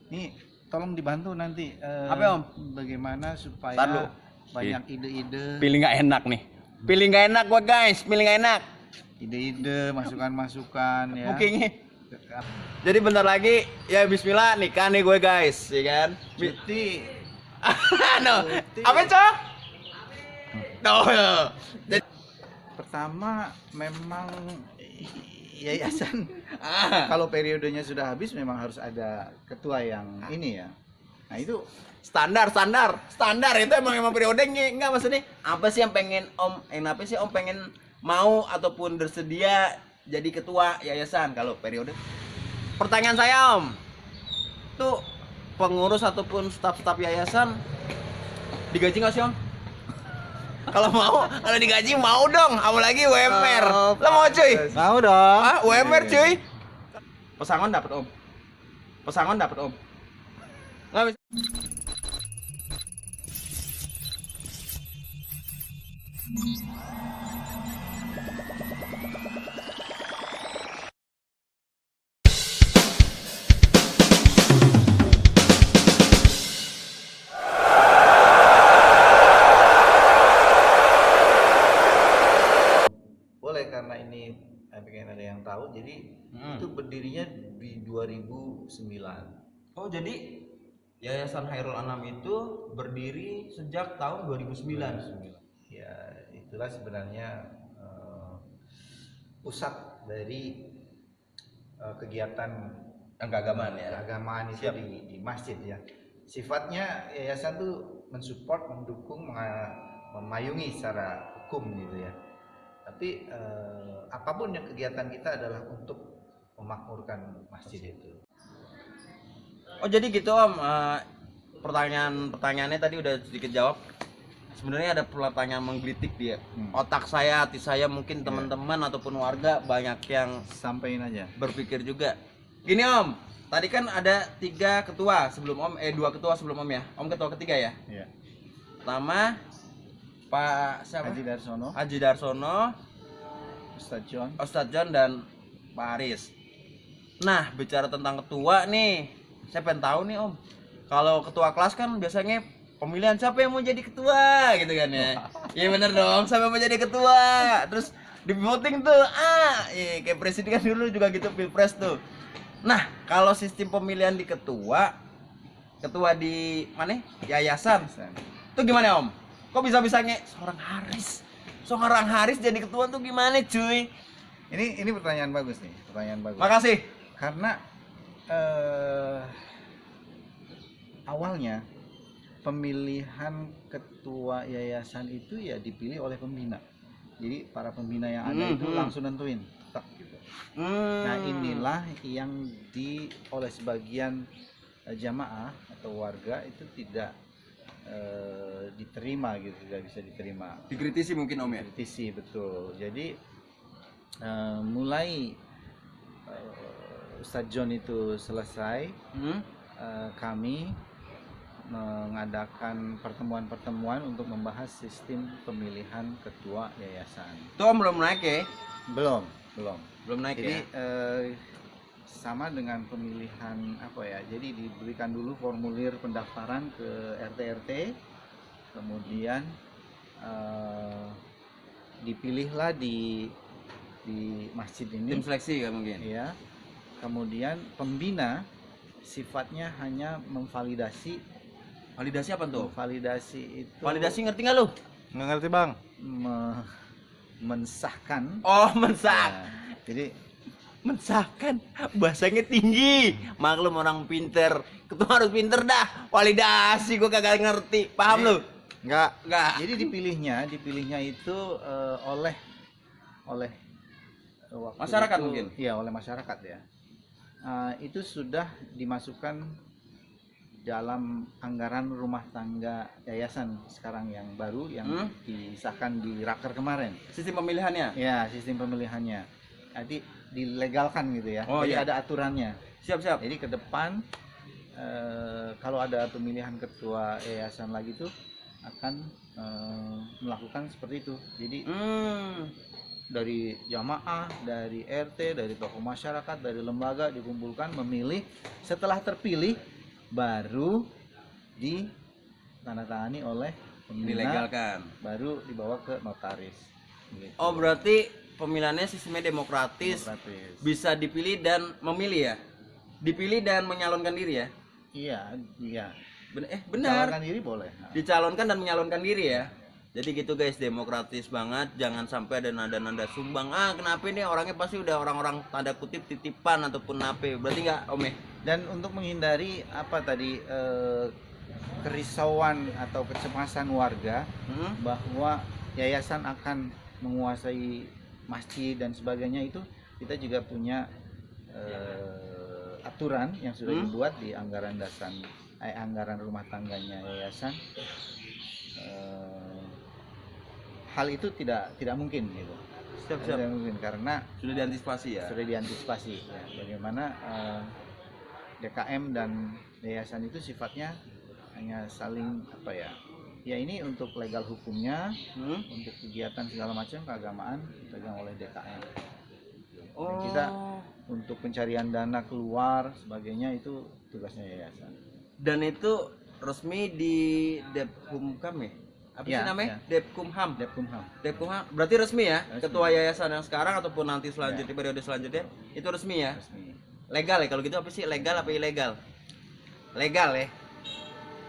Nih, tolong dibantu nanti Apa Om? bagaimana Tar supaya lu. banyak ide-ide, Pilih nggak enak nih. Pilih nggak enak gua guys, pilih nggak enak. ide-ide, masukan-masukan ya. Bookingnya. Jadi bentar lagi ya Bismillah nikah nih gue guys, ya kan? Cuti. No. Cuti. Apa cok? Tuh. Jadi, Pertama memang yayasan ah, kalau periodenya sudah habis memang harus ada ketua yang ini ya. Nah itu standar itu emang periodenya enggak maksudnya apa sih yang pengen Om apa sih Om pengen mau ataupun bersedia jadi ketua yayasan kalau periode? Pertanyaan saya Om, tuh pengurus ataupun staf-staf yayasan digaji nggak sih Om? Kalau mau, kalau digaji mau dong, apalagi UMR. Lo mau cuy? mau dong. Ah, UMR cuy. Pesangon dapat Om. Pesangon dapat Om. Nggak bisa. Boleh karena ini pengen ada yang tahu. Jadi itu berdirinya di 2009. Oh jadi Yayasan Khairul Anam itu berdiri sejak tahun 2009. Ya, itulah sebenarnya pusat dari kegiatan Keagamaan ya. keagamaan itu Siap. di masjid ya. Sifatnya yayasan tuh mensupport, mendukung, memayungi secara hukum gitu ya. Tapi apapun yang kegiatan kita adalah untuk memakmurkan masjid itu. Oh jadi gitu Om. Pertanyaannya tadi udah sedikit jawab. Sebenarnya ada pertanyaan menggelitik dia. Otak saya, hati saya, mungkin teman-teman ataupun warga banyak yang Sampaikan aja. berpikir juga. Gini Om, tadi kan ada 3 ketua sebelum Om, 2 ketua sebelum Om ya. Om ketua ketiga ya. Iya. Pertama Pak siapa? Haji Darsono, Haji Darsono, Ustadz John. Ustadz John dan Pak Aris. Nah, bicara tentang ketua nih, saya pengen tahu nih Om. Kalau ketua kelas kan biasanya pemilihan siapa yang mau jadi ketua gitu kan ya. Iya bener dong, siapa yang mau jadi ketua. Terus di voting tuh, iya, kayak presiden kan dulu juga gitu pilpres tuh. Nah, kalau sistem pemilihan di ketua di mana? Yayasan. Itu gimana Om? Kok bisa-bisanya seorang Haris jadi ketua tuh gimana cuy? Ini pertanyaan bagus nih, pertanyaan bagus. Makasih. Karena awalnya pemilihan ketua yayasan itu ya dipilih oleh pembina. Jadi para pembina yang ada itu langsung nentuin, tak gitu. Nah inilah yang oleh sebagian jamaah atau warga itu tidak diterima gitu, tidak bisa diterima. Dikritisi mungkin Om ya? Kritisi betul. Jadi mulai Ustadz John itu selesai, kami mengadakan pertemuan-pertemuan untuk membahas sistem pemilihan ketua yayasan. Itu Om belum naik ya? Belum Belum naik Jadi ya? sama dengan pemilihan apa ya? Jadi diberikan dulu formulir pendaftaran ke RT-RT, kemudian dipilihlah di masjid ini. Tim seleksi ya mungkin? Ya. Kemudian pembina sifatnya hanya memvalidasi. Validasi apa tuh? Validasi itu. Validasi ngerti nggak lu? Nggak ngerti bang. Mensahkan. Oh mensah. Ya, jadi mensahkan bahasanya tinggi. Maklum orang pinter. Ketua harus pinter dah. Validasi gua kagak ngerti. Paham lu? Enggak. Enggak. Jadi dipilihnya itu oleh masyarakat itu, mungkin. Iya, oleh masyarakat ya. Itu sudah dimasukkan dalam anggaran rumah tangga yayasan sekarang yang baru yang disahkan di raker kemarin. Sistem pemilihannya? Ya, sistem pemilihannya. Jadi dilegalkan gitu ya. Oh, jadi iya. ada aturannya. Siap. Jadi ke depan kalau ada pemilihan ketua yayasan lagi tuh akan melakukan seperti itu. Jadi dari jamaah, dari RT, dari tokoh masyarakat, dari lembaga dikumpulkan memilih. Setelah terpilih baru ditandatangani oleh pembina, Dilegalkan. baru dibawa ke notaris. Gitu. Oh, berarti pemilihannya sistemnya demokratis. Demokratis. Bisa dipilih dan memilih ya? Dipilih dan menyalonkan diri ya? Iya. Benar. Calonkan diri boleh. Nah. Dicalonkan dan menyalonkan diri ya. Jadi gitu guys, demokratis banget. Jangan sampai ada nada-nada sumbang. Kenapa ini orangnya pasti udah orang-orang tanda kutip titipan ataupun nape. Berarti nggak Om ya? Dan untuk menghindari apa tadi kerisauan atau kecemasan warga bahwa yayasan akan menguasai masjid dan sebagainya, itu kita juga punya aturan yang sudah dibuat di anggaran dasar anggaran rumah tangganya yayasan. Hal itu tidak mungkin gitu. Siap. Tidak mungkin karena Sudah diantisipasi ya? sudah diantisipasi ya, bagaimana DKM dan yayasan itu sifatnya hanya saling apa ya, ini untuk legal hukumnya, untuk kegiatan segala macam keagamaan dipegang oleh DKM. Dan kita untuk pencarian dana keluar sebagainya itu tugasnya yayasan. Dan itu resmi di Depkumham ya? Apa sih namanya? Depkumham. Depkumham. Berarti resmi ya? Resmi. Ketua yayasan yang sekarang ataupun nanti selanjutnya periode selanjutnya itu resmi ya? Resmi. Legal ya? Kalau gitu apa sih? Legal apa ilegal? Legal ya?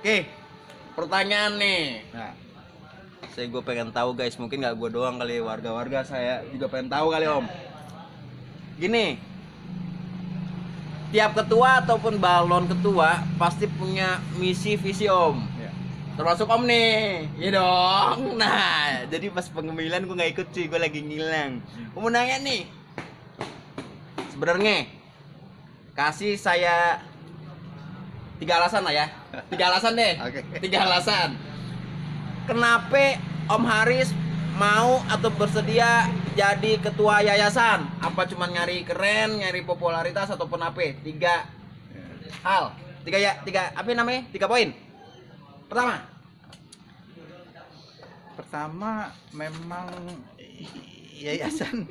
Oke, pertanyaan nih. Nah, Gue pengen tahu guys, mungkin nggak gue doang kali, warga-warga saya juga pengen tahu kali Om. Gini, tiap ketua ataupun balon ketua pasti punya misi visi Om. ya. Termasuk Om nih, iya dong. Nah, jadi pas pemilihan gue nggak ikut cuy, gue lagi ngilang. Gue mau nanya nih, sebenarnya kasih saya 3 alasan lah ya. 3 alasan deh. Oke. 3 alasan. Kenapa Om Haris mau atau bersedia jadi ketua yayasan? Apa cuma nyari keren, nyari popularitas ataupun apa? 3 hal. 3 apa namanya? 3 poin. Pertama memang yayasan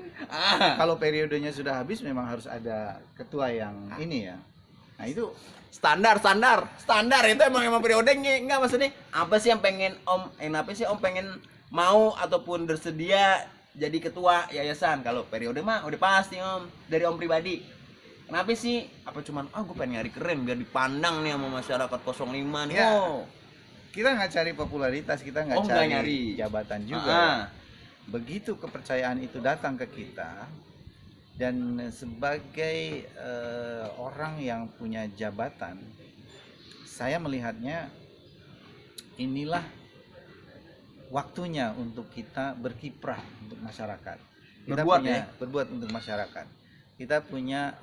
kalau periodenya sudah habis memang harus ada ketua yang ini ya. Nah itu standar itu emang periodenya enggak, maksudnya apa sih yang pengen Om apa sih Om pengen mau ataupun bersedia jadi ketua yayasan? Kalau periode mah udah pasti Om, dari Om pribadi. Kenapa sih? Apa cuman gue pengen nyari keren biar dipandang nih sama masyarakat 05 nih. Ya, kita nggak cari popularitas, kita nggak cari jabatan juga. Begitu kepercayaan itu datang ke kita, dan sebagai orang yang punya jabatan, saya melihatnya inilah waktunya untuk kita berkiprah untuk masyarakat. Kita berbuat untuk masyarakat. Kita punya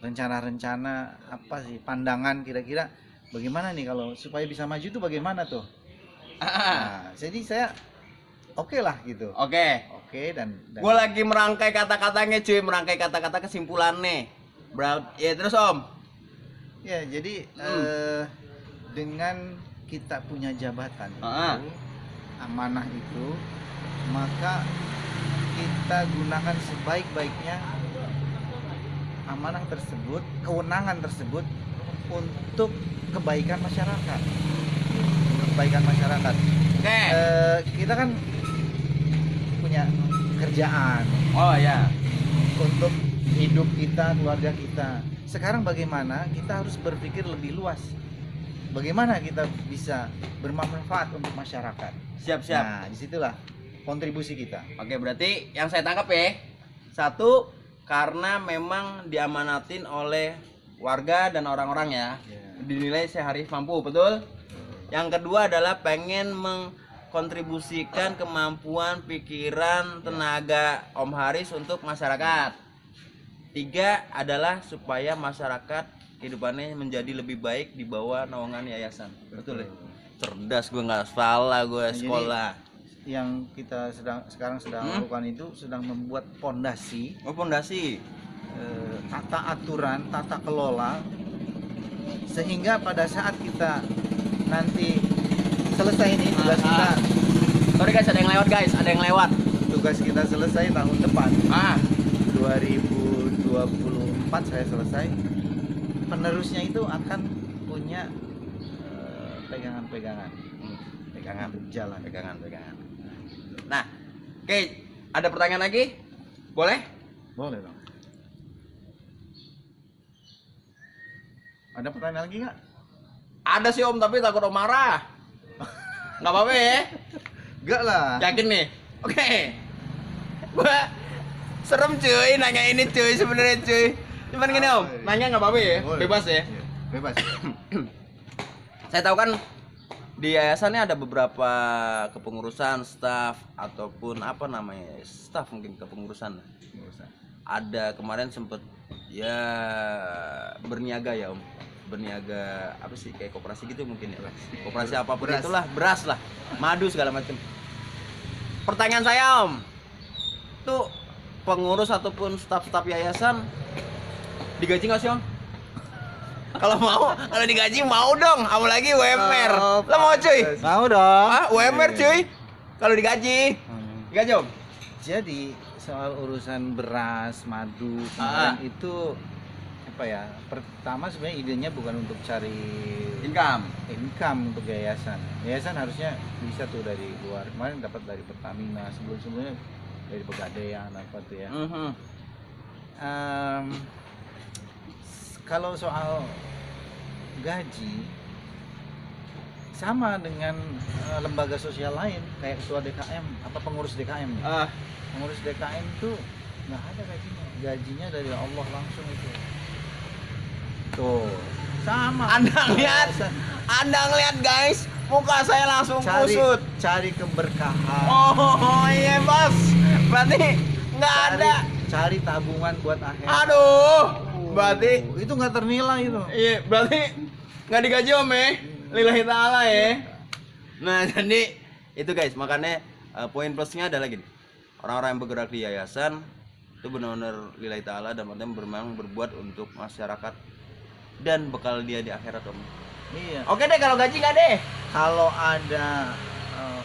rencana-rencana apa sih, pandangan kira-kira bagaimana nih kalau supaya bisa maju itu bagaimana tuh. Nah, jadi saya oke lah gitu. Oke, dan gue lagi merangkai kata-katanya cuy, merangkai kata-kata kesimpulannya. Ya terus Om. Ya, jadi dengan kita punya jabatan itu, amanah itu, maka kita gunakan sebaik-baiknya amanah tersebut, kewenangan tersebut untuk kebaikan masyarakat. Kita kan punya kerjaan. Untuk hidup kita, keluarga kita. Sekarang bagaimana kita harus berpikir lebih luas. Bagaimana kita bisa bermanfaat untuk masyarakat. Siap. Nah, disitulah kontribusi kita. Oke, berarti yang saya tangkap ya, 1, karena memang diamanatin oleh warga dan orang-orang ya, dinilai saya harus mampu, betul? Yang kedua adalah pengen mengkontribusikan kemampuan, pikiran, tenaga Om Haris untuk masyarakat. 3 adalah supaya masyarakat kehidupannya menjadi lebih baik di bawah naungan yayasan. Betul ya? Cerdas, gue nggak salah, gue sekolah. Yang kita sekarang sedang lakukan itu sedang membuat pondasi. Tata aturan, tata kelola, sehingga pada saat kita nanti selesai ini tugas kita. Sorry guys, ada yang lewat. Tugas kita selesai tahun depan. 2024 saya selesai. penerusnya itu akan punya pegangan-pegangan, Pegangan, untuk jalan. pegangan. Nah, oke, ada pertanyaan lagi? Boleh? Boleh dong. Ada pertanyaan lagi nggak? Ada sih Om, tapi takut Om marah. Nggak apa-apa ya? Enggak lah. Yakin nih? Oke. Gua serem cuy, nanya ini cuy sebenarnya cuy. Cuman gini Om, nanya nggak apa-apa ya? Boleh. Bebas ya? Iya, bebas. Saya tahu kan di yayasannya ada beberapa kepengurusan, staf ataupun apa namanya, staf mungkin kepengurusan. Nggak usah. Ada kemarin sempet ya berniaga ya Om, berniaga apa sih kayak koperasi gitu mungkin ya, koperasi apapun Beras. itulah, beras lah, madu segala macam. Pertanyaan saya Om, tuh pengurus ataupun staf-staf yayasan digaji nggak sih Om? Kalau mau, kalau digaji mau dong, apalagi UMR. Oh, Lo mau cuy? Mau dong. Ah, UMR cuy. Kalau digaji, digaji Om. Jadi soal urusan beras, madu kemarin itu apa ya? Pertama sebenarnya idenya bukan untuk cari income untuk yayasan. Yayasan harusnya bisa tuh dari luar. Kemarin dapat dari Pertamina, sebelumnya dari Pegadaian apa tuh ya. Kalau soal gaji sama dengan lembaga sosial lain kayak ketua DKM apa pengurus DKM. Pengurus DKM tuh nggak ada gajinya dari Allah langsung itu. Tuh sama. Anda ngeliat guys, muka saya langsung kusut. Cari keberkahan. Oh iya bos, berarti nggak ada. Cari tabungan buat akhirat. Aduh, berarti itu nggak ternilai itu. iya, berarti nggak digaji Om ya, lillahi ta'ala ya. Nah jadi itu guys, makanya poin plusnya ada lagi nih. Orang-orang yang bergerak di yayasan itu benar-benar lillahi ta'ala dan memang berbuat untuk masyarakat dan bekal dia di akhirat Om. Iya. Oke deh, kalau gaji nggak deh. Kalau ada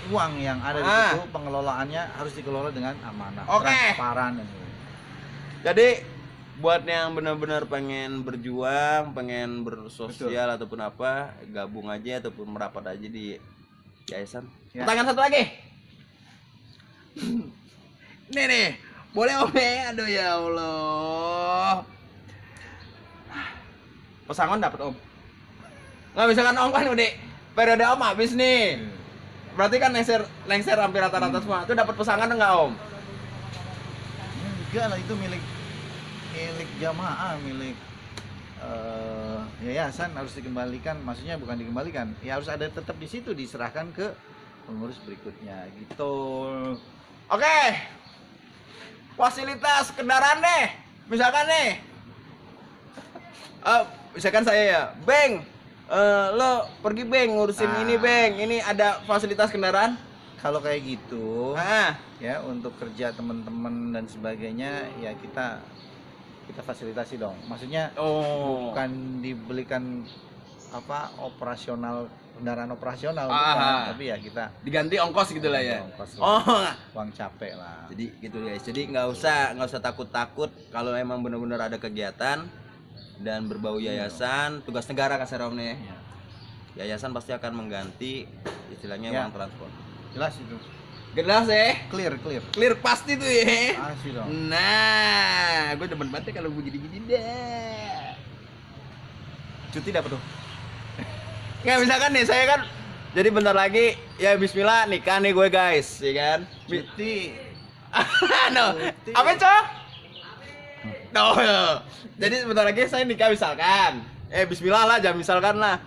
uang yang ada di Ah. situ, pengelolaannya harus dikelola dengan amanah, Oke. transparan dan sebagainya. Jadi buat yang benar-benar pengen berjuang, pengen bersosial ataupun apa, gabung aja ataupun merapat aja di yayasan. Ya. Pertanyaan satu lagi. Nih, boleh Om ya? Aduh ya Allah. Pesangon dapat Om. Nggak misalkan Om kan udah periode Om habis nih. Berarti kan lengser hampir rata-rata semua. Itu dapat pesangon enggak Om? Enggak lah, itu milik jamaah, milik yayasan, harus dikembalikan. Maksudnya bukan dikembalikan, ya harus ada tetap di situ, diserahkan ke pengurus berikutnya gitu. Oke. Fasilitas kendaraan deh. Misalkan nih. Misalkan saya ya, Beng, lo pergi Beng ngurusin ini Beng. Ini ada fasilitas kendaraan. Kalau kayak gitu, Ah, ya untuk kerja teman-teman dan sebagainya, ya kita fasilitasi dong. Maksudnya oh. bukan dibelikan apa kendaraan operasional, Ah. bukan, tapi ya kita Diganti ongkos gitu lah ya. ongkos lah, Oh. uang capek lah. Jadi gitu guys. Jadi nggak usah takut-takut kalau emang benar-benar ada kegiatan dan berbau yayasan, tugas negara kasar Om nih. Ya, Yayasan pasti akan mengganti istilahnya Ya. uang transport. jelas itu, Jelas ya? clear. Clear pasti tuh ya. Pasti dong. Nah, gue demen banget ya kalau begini-gini deh. Cuti dapat tuh. Nggak, misalkan nih saya kan jadi bentar lagi ya bismillah nikah nih gue guys, ya kan? Cuti. No. Cuti. Apa cok? No. Jadi sebentar lagi saya nikah misalkan. Bismillah lah, jangan misalkan lah.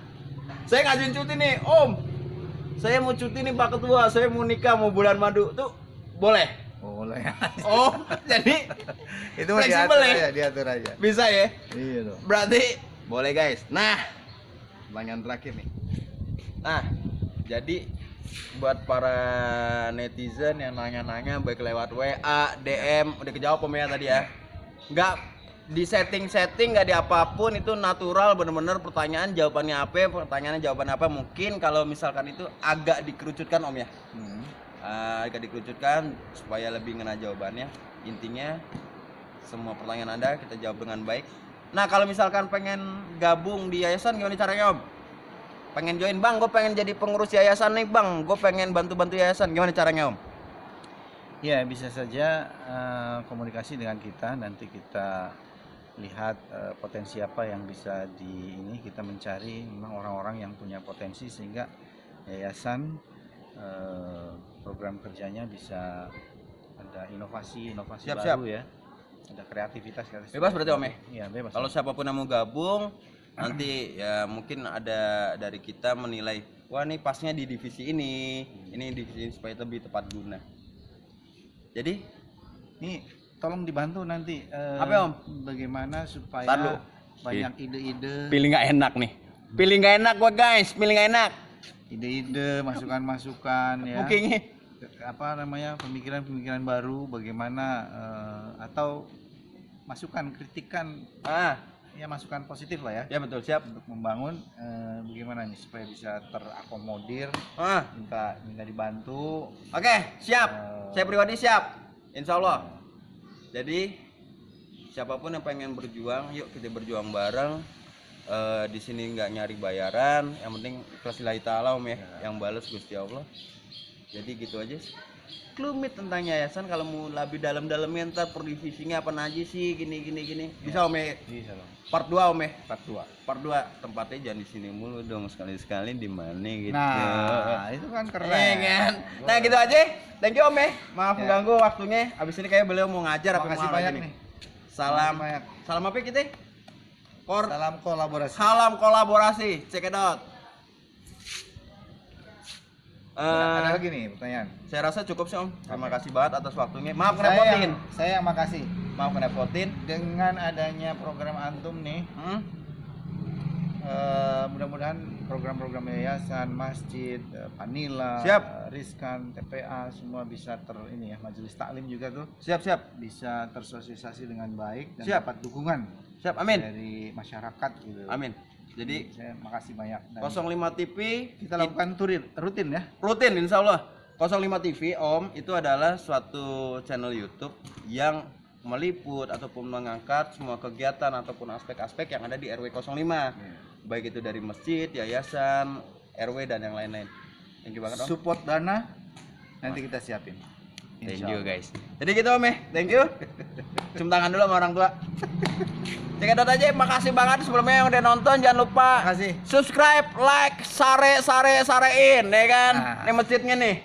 Saya ngajuin cuti nih, Om. Saya mau cuti nih Pak Ketua, saya mau nikah, mau bulan madu tuh boleh? Boleh. Oh, jadi Itu mah fleksibel diatur ya? aja, diatur aja. Bisa ya? Iya dong. Berarti boleh guys. Nah, pertanyaan terakhir nih. Nah, jadi buat para netizen yang nanya-nanya baik lewat WA, DM, udah kejawab Om ya tadi ya. Nggak di setting nggak di apapun, itu natural, bener-bener pertanyaan jawabannya apa, mungkin kalau misalkan itu agak dikerucutkan Om ya. Agak dikerucutkan supaya lebih ngena jawabannya. Intinya semua pertanyaan Anda kita jawab dengan baik Nah, kalau misalkan pengen gabung di yayasan gimana caranya, Om? Pengen join, Bang, gue pengen jadi pengurus yayasan nih, Bang. Gue pengen bantu-bantu yayasan. Gimana caranya, Om? Ya, bisa saja komunikasi dengan kita, nanti kita lihat potensi apa yang bisa kita mencari memang orang-orang yang punya potensi sehingga yayasan program kerjanya bisa ada inovasi Siap, baru siap. ya. Ada kreativitas. Bebas berarti, Om ya? Iya, bebas. Kalau siapapun yang mau gabung, nanti ya mungkin ada dari kita menilai, wah nih pasnya di divisi ini divisi ini supaya lebih tepat guna. Jadi, Ini tolong dibantu nanti apa, Om? bagaimana supaya Tar dulu. banyak ide-ide, Pilih nggak enak nih. Pilih nggak enak gua, guys. Pilih nggak enak. ide-ide, masukan-masukan ya. Bookingnya. Apa namanya, pemikiran-pemikiran baru bagaimana atau masukan kritikan ya, masukan positif lah ya Ya betul, siap. untuk membangun bagaimana nih supaya bisa terakomodir, Ah, minta dibantu. oke, siap. Saya pribadi siap. Insya Allah. Jadi siapapun yang pengen berjuang, yuk kita berjuang bareng. Di sini nggak nyari bayaran, yang penting ikhlas lillahi ta'ala, Om ya. Yang balas Gusti Allah. Jadi gitu aja sih. Klumit tentang yayasan, kalau mau lebih dalam-dalamnya ntar per divisinya apa aja sih, gini. Bisa, Om ya? Bisa dong. Part 2, Om ya? Part 2. Part 2 tempatnya jangan di sini mulu dong, sekali-sekali di mana gitu. Nah, itu kan keren. Iya kan? Nah, gitu aja. Thank you, Om ya. Maaf Ya. mengganggu waktunya. Abis ini kayak beliau mau ngajar apa Makasih mau banyak lagi nih. Salam. Banyak. Salam apa kita? Salam kolaborasi. Salam kolaborasi. Check it out. Ada lagi nih pertanyaan. Saya rasa cukup sih, Om. Terima kasih banget atas waktunya. Maaf Saya ngerepotin. yang makasih. Maaf ngerepotin. Dengan adanya program antum nih, mudah-mudahan program-program yayasan, masjid, Panila, Siap. Riskan, TPA semua bisa ini ya, majelis taklim juga tuh Siap. bisa tersosialisasi dengan baik dan Siap. dapat dukungan Siap, amin. dari masyarakat gitu. Amin. Jadi Saya makasih banyak. Dan 05 TV kita lakukan rutin ya. rutin insya Allah. 05 TV, Om, itu adalah suatu channel YouTube yang meliput ataupun mengangkat semua kegiatan ataupun aspek-aspek yang ada di RW 05. Baik itu dari masjid, yayasan, RW dan yang lain-lain. Thank you banget, Om. Support dana nanti kita siapin. Thank Insya you, Allah. guys. Jadi gitu, Om ya. Thank you. Cium tangan dulu sama orang tua. Cekidot aja, makasih banget sebelumnya yang udah nonton. Jangan lupa Makasih. subscribe, like, sarein, ya kan? Nah. Ini masjidnya nih.